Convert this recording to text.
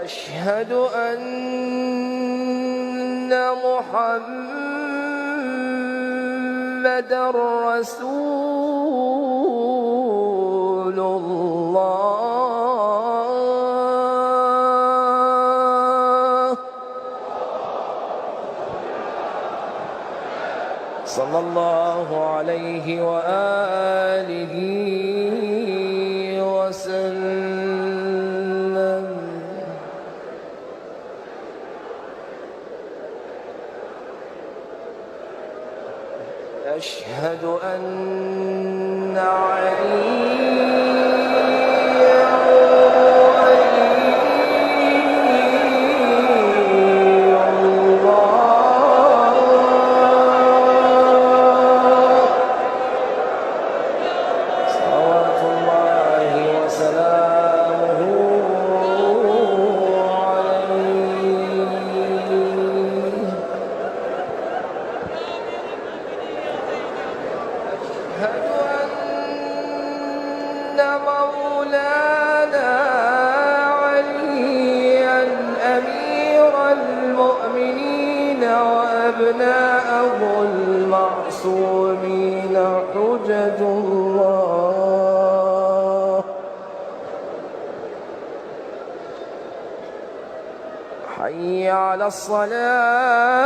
أشهد أن محمدًا رسول الله صلى الله عليه وآله وسلم. أشهد أن عليا ولي الله صلوات الله وسلامه عليه. أشهد أن مولانا عليا أمير المؤمنين وأبناءه المعصومين حجج الله. حي على الصلاة